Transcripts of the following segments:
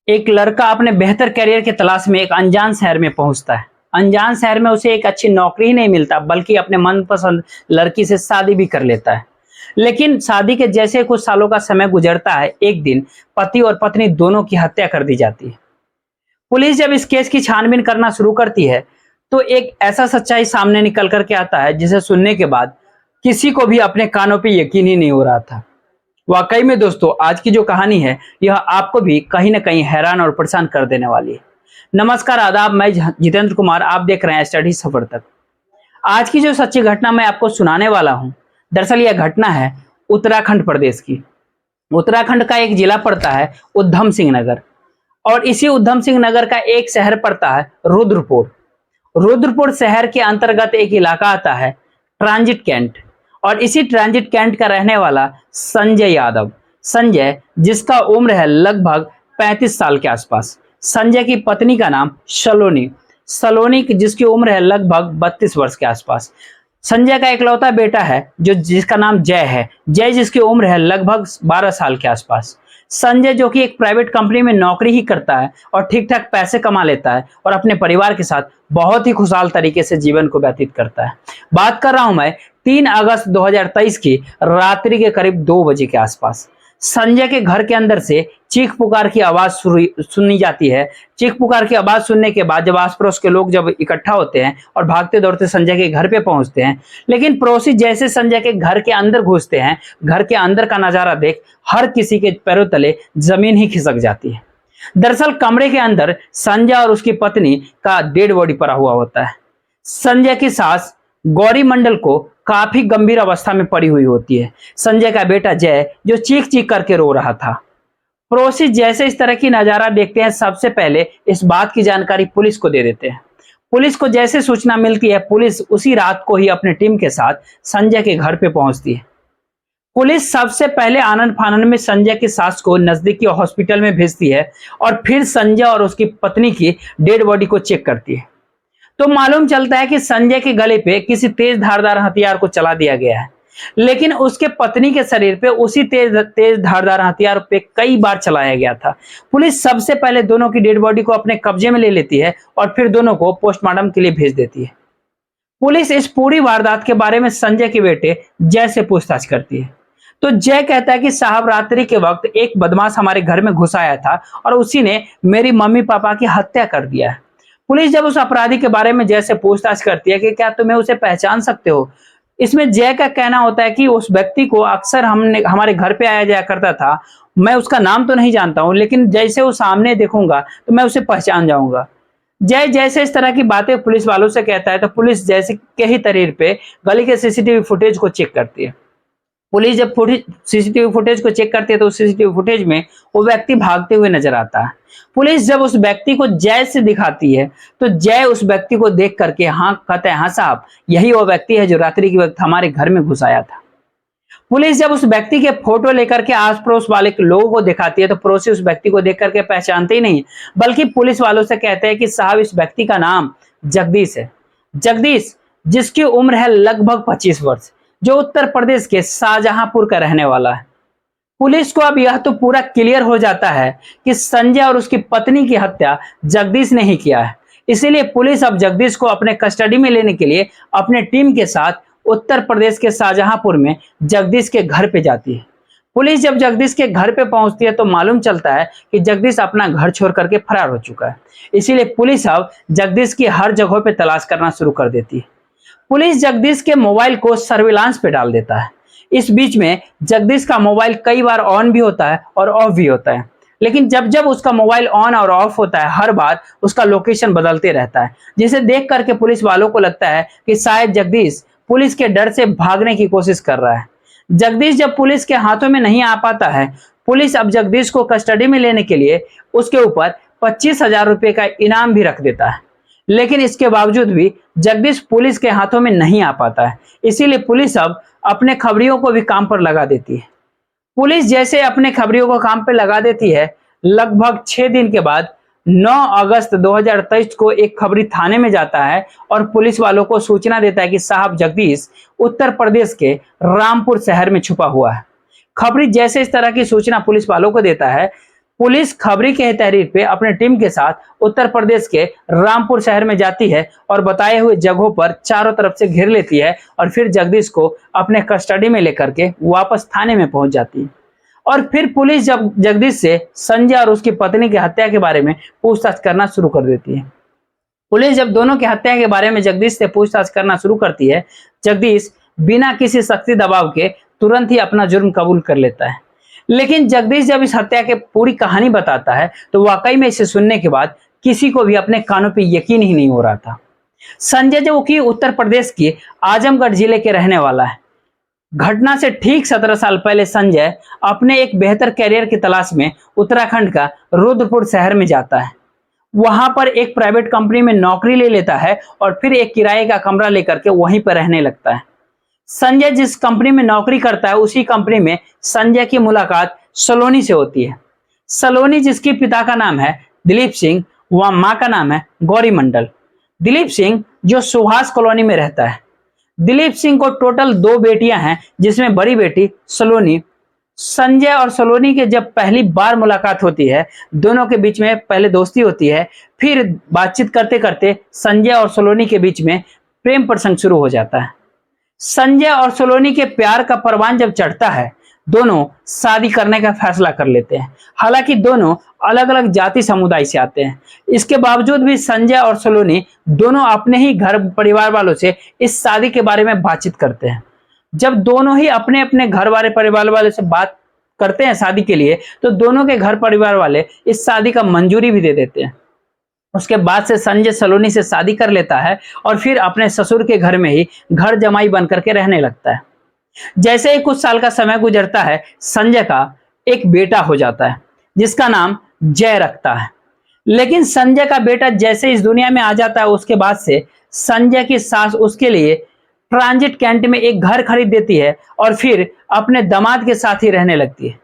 एक लड़का अपने बेहतर करियर की तलाश में एक अनजान शहर में पहुंचता है। अनजान शहर में उसे एक अच्छी नौकरी ही नहीं मिलता, बल्कि अपने मनपसंद लड़की से शादी भी कर लेता है। लेकिन शादी के जैसे कुछ सालों का समय गुजरता है, एक दिन पति और पत्नी दोनों की हत्या कर दी जाती है। पुलिस जब इस केस की छानबीन करना शुरू करती है, तो एक ऐसा सच्चाई सामने निकल कर के आता है जिसे सुनने के बाद किसी को भी अपने कानों पर यकीन ही नहीं हो रहा था। वाकई में दोस्तों, आज की जो कहानी है यह आपको भी कहीं ना कहीं हैरान और परेशान कर देने वाली है। नमस्कार, आदाब, मैं जितेंद्र कुमार, आप देख रहे हैं स्टडी सफर तक। आज की जो सच्ची घटना मैं आपको सुनाने वाला हूं, दरअसल यह घटना है उत्तराखंड प्रदेश की। उत्तराखंड का एक जिला पड़ता है उधम सिंह नगर, और इसी उधम सिंह नगर का एक शहर पड़ता है रुद्रपुर। रुद्रपुर शहर के अंतर्गत एक इलाका आता है ट्रांजिट कैंट, और इसी ट्रांजिट कैंट का रहने वाला संजय यादव। संजय, जिसका उम्र है लगभग 35 साल के आसपास। संजय की पत्नी का नाम सलोनी। सलोनी जिसकी उम्र है लगभग 32 वर्ष के आसपास। संजय का इकलौता बेटा है जिसका नाम जय है। जय जिसकी उम्र है लगभग 12 साल के आसपास। संजय जो कि एक प्राइवेट कंपनी में नौकरी ही करता है और ठीक ठाक पैसे कमा लेता है और अपने परिवार के साथ बहुत ही खुशहाल तरीके से जीवन को व्यतीत करता है। बात कर रहा हूं मैं 3 अगस्त 2023 की रात्रि के करीब 2 बजे के आसपास। संजय के घर के अंदर से चीख पुकार की आवाज सुनी जाती है। चीख पुकार की आवाज सुनने के बाद जब आस पड़ोस के लोग जब इकट्ठा होते हैं और भागते दौड़ते संजय के घर पे पहुंचते हैं, लेकिन पड़ोसी जैसे संजय के घर के अंदर घुसते हैं, घर के अंदर का नजारा देख हर किसी के पैरों तले जमीन ही खिसक जाती है। दरअसल कमरे के अंदर संजय और उसकी पत्नी का डेड बॉडी पड़ा हुआ होता है। संजय की सास गौरी मंडल को काफी गंभीर अवस्था में पड़ी हुई होती है। संजय का बेटा जय जो चीख चीख करके रो रहा था। पड़ोसी जैसे इस तरह की नजारा देखते हैं, सबसे पहले इस बात की जानकारी पुलिस को दे देते हैं। पुलिस को जैसे सूचना मिलती है, पुलिस उसी रात को ही अपनी टीम के साथ संजय के घर पे पहुंचती है। पुलिस सबसे पहले आनन फानन में संजय की सास को नजदीकी हॉस्पिटल में भेजती है और फिर संजय और उसकी पत्नी की डेड बॉडी को चेक करती है। तो मालूम चलता है कि संजय के गले पे किसी तेज धारदार हथियार को चला दिया गया है, लेकिन उसके पत्नी के शरीर पे उसी तेज धारदार हथियार पे कई बार चलाया गया था। पुलिस सबसे पहले दोनों की डेड बॉडी को अपने कब्जे में ले लेती है और फिर दोनों को पोस्टमार्टम के लिए भेज देती है। पुलिस इस पूरी वारदात के बारे में संजय के बेटे जय से पूछताछ करती है। तो जय कहता है कि साहब, रात्रि के वक्त एक बदमाश हमारे घर में घुस आया था और उसी ने मेरी मम्मी पापा की हत्या कर दिया है। पुलिस जब उस अपराधी के बारे में जय से पूछताछ करती है कि क्या तुम्हें उसे पहचान सकते हो, इसमें जय का कहना होता है कि उस व्यक्ति को अक्सर हमारे घर पे आया जाया करता था। मैं उसका नाम तो नहीं जानता हूं, लेकिन जैसे वो सामने देखूंगा तो मैं उसे पहचान जाऊंगा। जय जैसे इस तरह की बातें पुलिस वालों से कहता है, तो पुलिस जैसे के ही तरीर पे गली के सीसीटीवी फुटेज को चेक करती है। पुलिस जब सीसीटीवी फुटेज को चेक करती है तो सीसीटीवी फुटेज में वो व्यक्ति भागते हुए नजर आता है। पुलिस जब उस व्यक्ति को जय से दिखाती है, तो जय उस व्यक्ति को देख करके हाँ कहते हैं, हाँ साहब, यही वो व्यक्ति है जो रात्रि के वक्त हमारे घर में घुस आया था। पुलिस जब उस व्यक्ति के फोटो लेकर के आस पड़ोस वाले लोगों को दिखाती है, तो पड़ोसी उस व्यक्ति को देख करके पहचानते ही नहीं, बल्कि पुलिस वालों से कहते हैं कि साहब, इस व्यक्ति का नाम जगदीश है। जगदीश जिसकी उम्र है लगभग 25 वर्ष, जो उत्तर प्रदेश के शाहजहांपुर का रहने वाला है। पुलिस को अब यह तो पूरा क्लियर हो जाता है कि संजय और उसकी पत्नी की हत्या जगदीश ने ही किया है। इसीलिए पुलिस अब जगदीश को अपने कस्टडी में लेने के लिए अपने टीम के साथ उत्तर प्रदेश के शाहजहांपुर में जगदीश के घर पे जाती है। पुलिस जब जगदीश के घर पे पहुंचती है तो मालूम चलता है कि जगदीश अपना घर छोड़ करके फरार हो चुका है। इसीलिए पुलिस अब जगदीश की हर जगह पे तलाश करना शुरू कर देती है। पुलिस जगदीश के मोबाइल को सर्विलांस पे डाल देता है। इस बीच में जगदीश का मोबाइल कई बार ऑन भी होता है और ऑफ भी होता है, लेकिन जब जब उसका मोबाइल ऑन और ऑफ होता है, हर बार उसका लोकेशन बदलते रहता है, जिसे देख करके पुलिस वालों को लगता है कि शायद जगदीश पुलिस के डर से भागने की कोशिश कर रहा है। जगदीश जब पुलिस के हाथों में नहीं आ पाता है, पुलिस अब जगदीश को कस्टडी में लेने के लिए उसके ऊपर 25,000 रुपए का इनाम भी रख देता है। लेकिन इसके बावजूद भी जगदीश पुलिस के हाथों में नहीं आ पाता है। इसीलिए पुलिस अब अपने खबरियों को भी काम पर लगा देती है। पुलिस जैसे अपने खबरियों को काम पर लगा देती है, लगभग 6 दिन के बाद 9 अगस्त 2023 को एक खबरी थाने में जाता है और पुलिस वालों को सूचना देता है कि साहब, जगदीश उत्तर प्रदेश के रामपुर शहर में छुपा हुआ है। खबरी जैसे इस तरह की सूचना पुलिस वालों को देता है, पुलिस खबरी के तहरीर पे अपने टीम के साथ उत्तर प्रदेश के रामपुर शहर में जाती है और बताए हुए जगहों पर चारों तरफ से घेर लेती है और फिर जगदीश को अपने कस्टडी में लेकर के वापस थाने में पहुंच जाती है। और फिर पुलिस जब जगदीश से संजय और उसकी पत्नी की हत्या के बारे में पूछताछ करना शुरू कर देती है। पुलिस जब दोनों की हत्या के बारे में जगदीश से पूछताछ करना शुरू करती है, जगदीश बिना किसी सख्ती दबाव के तुरंत ही अपना जुर्म कबूल कर लेता है। लेकिन जगदीश जब इस हत्या की पूरी कहानी बताता है तो वाकई में इसे सुनने के बाद किसी को भी अपने कानों पर यकीन ही नहीं हो रहा था। संजय जो कि उत्तर प्रदेश के आजमगढ़ जिले के रहने वाला है। घटना से ठीक 17 साल पहले संजय अपने एक बेहतर कैरियर की तलाश में उत्तराखंड का रुद्रपुर शहर में जाता है। वहां पर एक प्राइवेट कंपनी में नौकरी ले लेता है और फिर एक किराए का कमरा लेकर के वहीं पर रहने लगता है। संजय जिस कंपनी में नौकरी करता है उसी कंपनी में संजय की मुलाकात सलोनी से होती है। सलोनी जिसके पिता का नाम है दिलीप सिंह व मां का नाम है गौरी मंडल। दिलीप सिंह जो सुभाष कॉलोनी में रहता है। दिलीप सिंह को टोटल 2 बेटियां हैं, जिसमें बड़ी बेटी सलोनी। संजय और सलोनी के जब पहली बार मुलाकात होती है, दोनों के बीच में पहले दोस्ती होती है, फिर बातचीत करते करते संजय और सलोनी के बीच में प्रेम प्रसंग शुरू हो जाता है। संजय और सलोनी के प्यार का परवान जब चढ़ता है, दोनों शादी करने का फैसला कर लेते हैं। हालांकि दोनों अलग अलग जाति समुदाय से आते हैं, इसके बावजूद भी संजय और सलोनी दोनों अपने ही घर परिवार वालों से इस शादी के बारे में बातचीत करते हैं। जब दोनों ही अपने अपने घर वाले परिवार वाले से बात करते हैं शादी के लिए, तो दोनों के घर परिवार वाले इस शादी का मंजूरी भी दे देते हैं। उसके बाद से संजय सलोनी से शादी कर लेता है और फिर अपने ससुर के घर में ही घर जमाई बन करके रहने लगता है। जैसे ही कुछ साल का समय गुजरता है, संजय का एक बेटा हो जाता है जिसका नाम जय रखता है। लेकिन संजय का बेटा जैसे इस दुनिया में आ जाता है, उसके बाद से संजय की सास उसके लिए ट्रांजिट कैंट में एक घर खरीद देती है और फिर अपने दामाद के साथ ही रहने लगती है।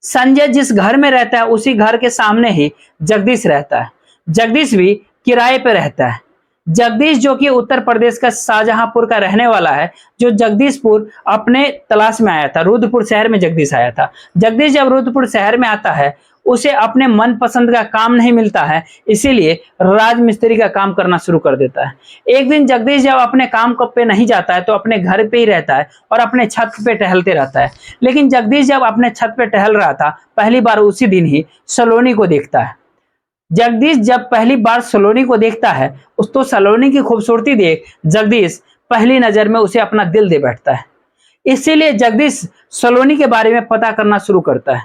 संजय जिस घर में रहता है उसी घर के सामने ही जगदीश रहता है। जगदीश भी किराए पे रहता है। जगदीश जो कि उत्तर प्रदेश का शाहजहांपुर का रहने वाला है, जो जगदीशपुर अपने तलाश में आया था। रुद्रपुर शहर में जगदीश आया था। जगदीश जब रुद्रपुर शहर में आता है, उसे अपने मनपसंद का काम नहीं मिलता है, इसीलिए राजमिस्त्री का काम करना शुरू कर देता है। एक दिन जगदीश जब अपने काम पे नहीं जाता है तो अपने घर पे ही रहता है और अपने छत पे टहलते रहता है। लेकिन जगदीश जब अपने छत पे टहल रहा था, पहली बार उसी दिन ही सलोनी को देखता है। जगदीश जब पहली बार सलोनी को देखता है, उस तो सलोनी की खूबसूरती देख जगदीश पहली नजर में उसे अपना दिल दे बैठता है। इसीलिए जगदीश सलोनी के बारे में पता करना शुरू करता है।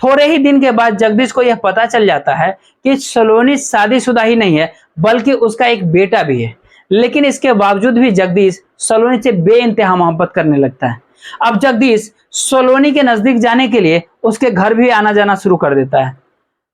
थोड़े ही दिन के बाद जगदीश को यह पता चल जाता है कि सलोनी शादीशुदा ही नहीं है, बल्कि उसका एक बेटा भी है। लेकिन इसके बावजूद भी जगदीश सलोनी से बेइंतहा मोहब्बत करने लगता है। अब जगदीश सलोनी के नजदीक जाने के लिए उसके घर भी आना जाना शुरू कर देता है।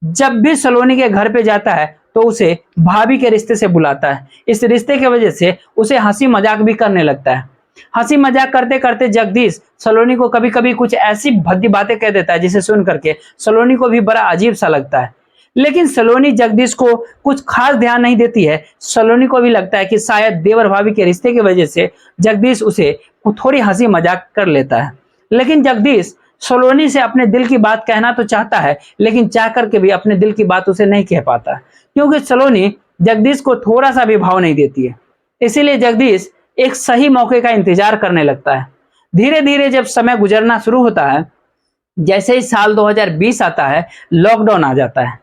जब भी सलोनी के घर पे जाता है तो उसे भाभी के रिश्ते से बुलाता है। इस रिश्ते की वजह से उसे हंसी मजाक भी करने लगता है। हंसी मजाक करते करते जगदीश सलोनी को कभी कभी कुछ ऐसी भद्दी बातें कह देता है जिसे सुन करके सलोनी को भी बड़ा अजीब सा लगता है। लेकिन सलोनी जगदीश को कुछ खास ध्यान नहीं देती है। सलोनी को भी लगता है कि शायद देवर भाभी के रिश्ते की वजह से जगदीश उसे थोड़ी हंसी मजाक कर लेता है। लेकिन जगदीश सलोनी से अपने दिल की बात कहना तो चाहता है, लेकिन चाह करके भी अपने दिल की बात उसे नहीं कह पाता, क्योंकि सलोनी जगदीश को थोड़ा सा भी भाव नहीं देती है। इसीलिए जगदीश एक सही मौके का इंतजार करने लगता है। धीरे धीरे जब समय गुजरना शुरू होता है, जैसे ही साल 2020 आता है, लॉकडाउन आ जाता है।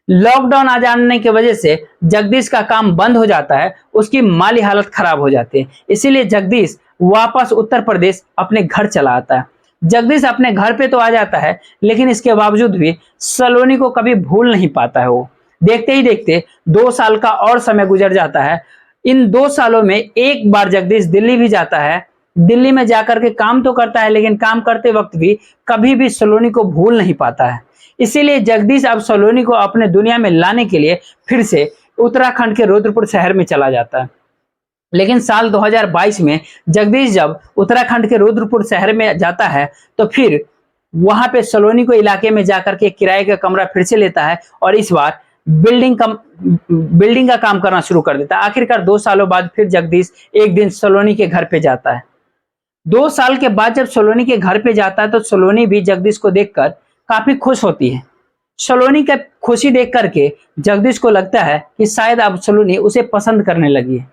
लॉकडाउन आ जाने की वजह से जगदीश का काम बंद हो जाता है, उसकी माली हालत खराब हो जाती है। इसीलिए जगदीश वापस उत्तर प्रदेश अपने घर चला आता है। जगदीश अपने घर पे तो आ जाता है, लेकिन इसके बावजूद भी सलोनी को कभी भूल नहीं पाता है। वो देखते ही देखते 2 साल का और समय गुजर जाता है। इन 2 सालों में एक बार जगदीश दिल्ली भी जाता है। दिल्ली में जाकर के काम तो करता है, लेकिन काम करते वक्त भी कभी भी सलोनी को भूल नहीं पाता है। इसीलिए जगदीश अब सलोनी को अपने दुनिया में लाने के लिए फिर से उत्तराखंड के रुद्रपुर शहर में चला जाता है। लेकिन साल 2022 में जगदीश जब उत्तराखंड के रुद्रपुर शहर में जाता है, तो फिर वहां पे सलोनी को इलाके में जाकर के किराए का कमरा फिर से लेता है और इस बार बिल्डिंग का काम करना शुरू कर देता है। आखिरकार 2 सालों बाद फिर जगदीश एक दिन सलोनी के घर पे जाता है। 2 साल के बाद जब सलोनी के घर पे जाता है तो सलोनी भी जगदीश को देखकर काफी खुश होती है। सलोनी का खुशी देख करके जगदीश को लगता है कि शायद अब सलोनी उसे पसंद करने लगी है।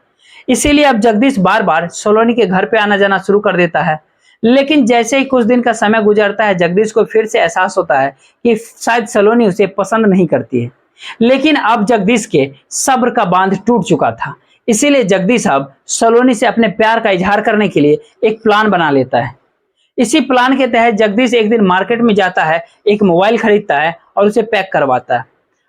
इसीलिए अब जगदीश बार बार सलोनी के घर पे आना जाना शुरू कर देता है। लेकिन जैसे ही कुछ दिन का समय गुजरता है, जगदीश को फिर से एहसास होता है कि शायद सलोनी उसे पसंद नहीं करती है। लेकिन अब जगदीश के सब्र का बांध टूट चुका था। इसीलिए जगदीश अब सलोनी से अपने प्यार का इजहार करने के लिए एक प्लान बना लेता है। इसी प्लान के तहत जगदीश एक दिन मार्केट में जाता है, एक मोबाइल खरीदता है और उसे पैक करवाता है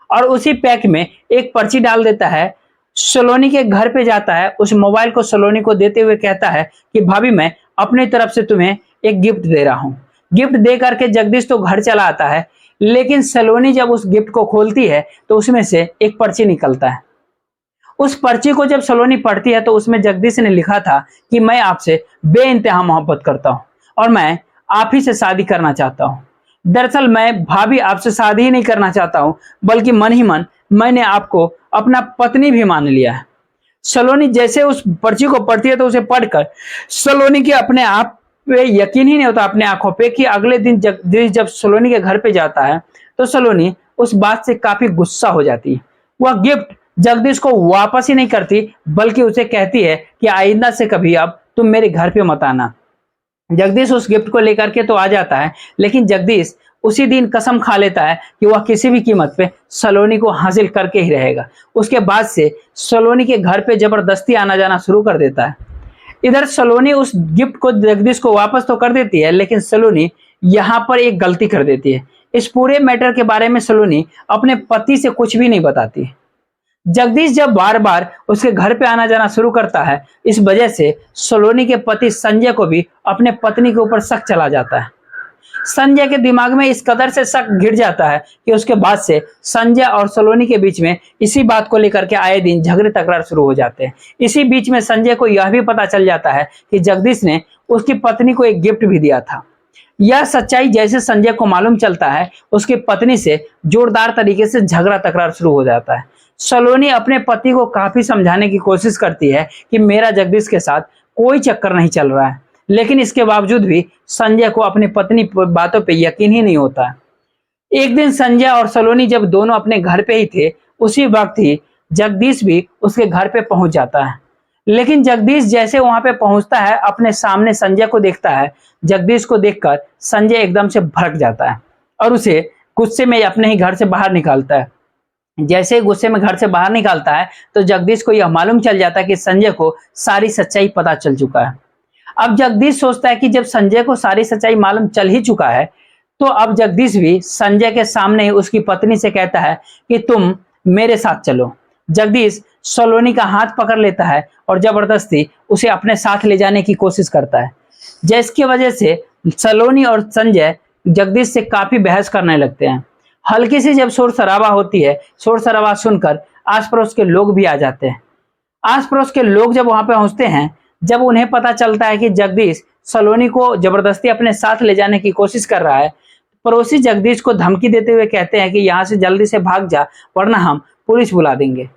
और उसी पैक में एक पर्ची डाल देता है। सलोनी के घर पे जाता है, उस मोबाइल को सलोनी को देते हुए कहता है कि भाभी मैं अपनी तरफ से तुम्हें एक गिफ्ट दे रहा हूँ। गिफ्ट दे करके जगदीश तो घर चला आता है, लेकिन सलोनी जब उस गिफ्ट को खोलती है तो उसमें से एक पर्ची निकलता है। उस पर्ची को जब सलोनी पढ़ती है तो उसमें जगदीश ने लिखा था कि मैं आपसे बेइंतहा मोहब्बत करता हूँ और मैं आप ही से शादी करना चाहता हूँ। दरअसल मैं भाभी आपसे शादी ही नहीं करना चाहता हूँ, बल्कि मन ही मन मैंने आपको अपना पत्नी भी मान लिया है। सलोनी जैसे उस पर्ची को पढ़ती है तो उसे पढ़कर सलोनी के अपने आप पे यकीन ही नहीं होता अपने आंखों पे कि अगले दिन जगदीश जब सलोनी के घर पे जाता है तो सलोनी उस बात से काफी गुस्सा हो जाती है। वह गिफ्ट जगदीश को वापस ही नहीं करती, बल्कि उसे कहती है कि आइंदा से कभी अब तुम मेरे घर पे मत आना। जगदीश उस गिफ्ट को लेकर के तो आ जाता है, लेकिन जगदीश उसी दिन कसम खा लेता है कि वह किसी भी कीमत पे सलोनी को हासिल करके ही रहेगा। उसके बाद से सलोनी के घर पे जबरदस्ती आना जाना शुरू कर देता है। इधर सलोनी उस गिफ्ट को जगदीश को वापस तो कर देती है, लेकिन सलोनी यहाँ पर एक गलती कर देती है। इस पूरे मैटर के बारे में सलोनी अपने पति से कुछ भी नहीं बताती। जगदीश जब बार बार उसके घर पे आना जाना शुरू करता है, इस वजह से सलोनी के पति संजय को भी अपने पत्नी के ऊपर शक चला जाता है। संजय के दिमाग में इस कदर से शक घिर जाता है कि उसके बाद से संजय और सलोनी के बीच में इसी बात को लेकर के आए दिन झगड़े तकरार शुरू हो जाते हैं। इसी बीच में संजय को यह भी पता चल जाता है कि जगदीश ने उसकी पत्नी को एक गिफ्ट भी दिया था। यह सच्चाई जैसे संजय को मालूम चलता है, उसकी पत्नी से जोरदार तरीके से झगड़ा तकरार शुरू हो जाता है। सलोनी अपने पति को काफी समझाने की कोशिश करती है कि मेरा जगदीश के साथ कोई चक्कर नहीं चल रहा है, लेकिन इसके बावजूद भी संजय को अपनी पत्नी बातों पे यकीन ही नहीं होता। एक दिन संजय और सलोनी जब दोनों अपने घर पे ही थे, उसी वक्त ही जगदीश भी उसके घर पे पहुंच जाता है। लेकिन जगदीश जैसे वहां पे पहुंचता है, अपने सामने संजय को देखता है। जगदीश को देखकर संजय एकदम से भड़क जाता है और उसे गुस्से में अपने ही घर से बाहर निकालता है। जैसे ही गुस्से में घर से बाहर निकालता है तो जगदीश को यह मालूम चल जाता है कि संजय को सारी सच्चाई पता चल चुका है। अब जगदीश सोचता है कि जब संजय को सारी सच्चाई मालूम चल ही चुका है, तो अब जगदीश भी संजय के सामने ही उसकी पत्नी से कहता है कि तुम मेरे साथ चलो। जगदीश सलोनी का हाथ पकड़ लेता है और जबरदस्ती उसे अपने साथ ले जाने की कोशिश करता है, जिसकी वजह से सलोनी और संजय जगदीश से काफी बहस करने लगते हैं। हल्की सी जब शोर शराबा होती है, शोर शराबा सुनकर आस पड़ोस के लोग भी आ जाते हैं। आस पड़ोस के लोग जब वहां पे पहुंचते हैं, जब उन्हें पता चलता है कि जगदीश सलोनी को जबरदस्ती अपने साथ ले जाने की कोशिश कर रहा है, पड़ोसी जगदीश को धमकी देते हुए कहते हैं कि यहाँ से जल्दी से भाग जा, वरना हम पुलिस बुला देंगे।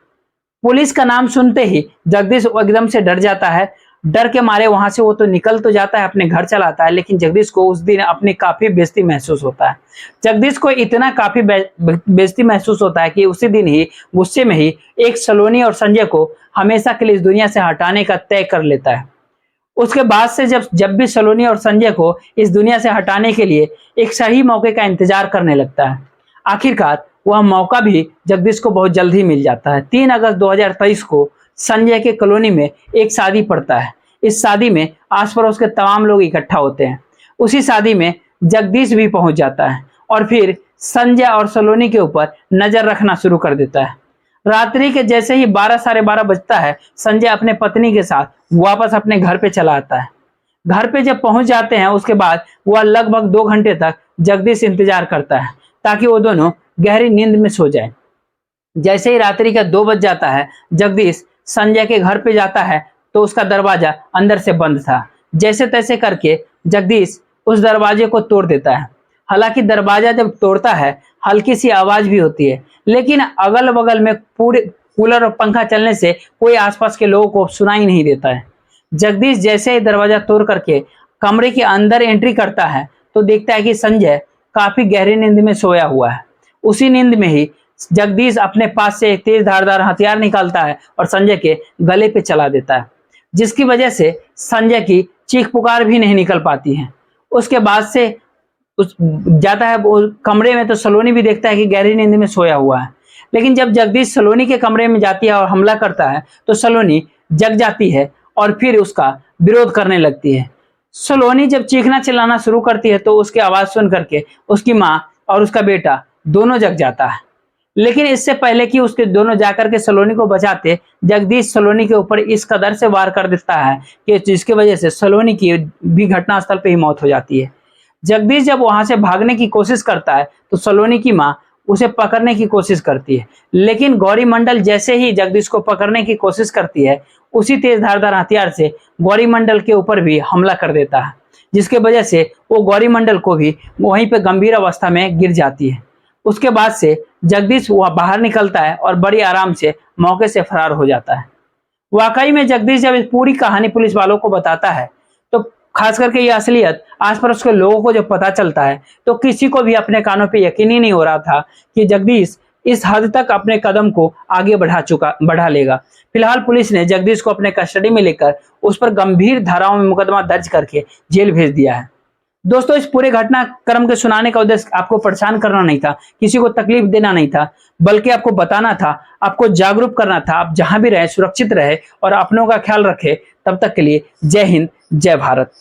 पुलिस का नाम सुनते ही जगदीश एकदम से डर जाता है। डर के मारे वहां से वो तो निकल तो जाता है, अपने घर चला आता है, लेकिन जगदीश को उस दिन अपनी काफी बेइज्जती महसूस होता है। जगदीश को इतना काफी बेइज्जती महसूस होता है कि उसी दिन ही गुस्से में ही एक सलोनी और संजय को हमेशा के लिए इस दुनिया से हटाने का तय कर लेता है। उसके बाद से जब भी सलोनी और संजय को इस दुनिया से हटाने के लिए एक सही मौके का इंतजार करने लगता है। आखिरकार वह मौका भी जगदीश को बहुत जल्द ही मिल जाता है। 3 अगस्त 2023 को संजय के कॉलोनी में एक शादी पड़ता है। इस शादी में आस पड़ोस के तमाम लोग इकट्ठा होते हैं। उसी शादी में जगदीश भी पहुंच जाता है और फिर संजय और सलोनी के ऊपर नजर रखना शुरू कर देता है। रात्रि के जैसे ही 12 साढ़े 12 बजता है, संजय अपने पत्नी के साथ वापस अपने घर पे चला आता है। घर पे जब पहुंच जाते हैं, उसके बाद वह लगभग 2 घंटे तक जगदीश इंतजार करता है ताकि वो दोनों गहरी नींद में सो जाए। जैसे ही रात्रि का 2 बज जाता है, जगदीश संजय के घर पे जाता है तो उसका दरवाजा अंदर से बंद था। जैसे तैसे करके जगदीश उस दरवाजे को तोड़ देता है। हालांकि दरवाजा जब तोड़ता है, हल्की सी आवाज भी होती है, लेकिन अगल बगल में पूरे कूलर और पंखा चलने से कोई आसपास के लोगों को सुनाई नहीं देता है। जगदीश जैसे ही दरवाजा तोड़ करके कमरे के अंदर एंट्री करता है तो देखता है कि संजय काफी गहरी नींद में सोया हुआ है। उसी नींद में ही जगदीश अपने पास से एक तेज धारदार हथियार निकालता है और संजय के गले पे चला देता है, जिसकी वजह से संजय की चीख पुकार भी नहीं निकल पाती है। उसके बाद से उस जाता है वो कमरे में, तो सलोनी भी देखता है कि गहरी नींद में सोया हुआ है। लेकिन जब जगदीश सलोनी के कमरे में जाती है और हमला करता है तो सलोनी जग जाती है और फिर उसका विरोध करने लगती है। सलोनी जब चीखना चिल्लाना शुरू करती है तो उसकी आवाज सुन करके उसकी माँ और उसका बेटा दोनों जग जाता है। लेकिन इससे पहले कि उसके दोनों जाकर के सलोनी को बचाते, जगदीश सलोनी के ऊपर इस कदर से वार कर देता है कि जिसकी वजह से सलोनी की भी घटनास्थल पे ही मौत हो जाती है। जगदीश जब वहां से भागने की कोशिश करता है तो सलोनी की माँ उसे पकड़ने की कोशिश करती है, लेकिन गौरी मंडल जैसे ही जगदीश को पकड़ने की कोशिश करती है, उसी तेज धारदार हथियार से गौरी मंडल के ऊपर भी हमला कर देता है, जिसके वजह से वो गौरी मंडल को भी वहीं पे गंभीर अवस्था में गिर जाती है। उसके बाद से जगदीश वह बाहर निकलता है और बड़ी आराम से मौके से फरार हो जाता है। वाकई में जगदीश जब इस पूरी कहानी पुलिस वालों को बताता है तो खास करके ये असलियत आसपास के लोगों को जब पता चलता है तो किसी को भी अपने कानों पे यकीन ही नहीं हो रहा था कि जगदीश इस हद तक अपने कदम को आगे बढ़ा लेगा। फिलहाल पुलिस ने जगदीश को अपने कस्टडी में लेकर उस पर गंभीर धाराओं में मुकदमा दर्ज करके जेल भेज दिया है। दोस्तों, इस पूरे घटनाक्रम के सुनाने का उद्देश्य आपको परेशान करना नहीं था, किसी को तकलीफ देना नहीं था, बल्कि आपको बताना था, आपको जागरूक करना था। आप जहां भी रहे सुरक्षित रहे और अपनों का ख्याल रखें। तब तक के लिए जय हिंद, जय भारत।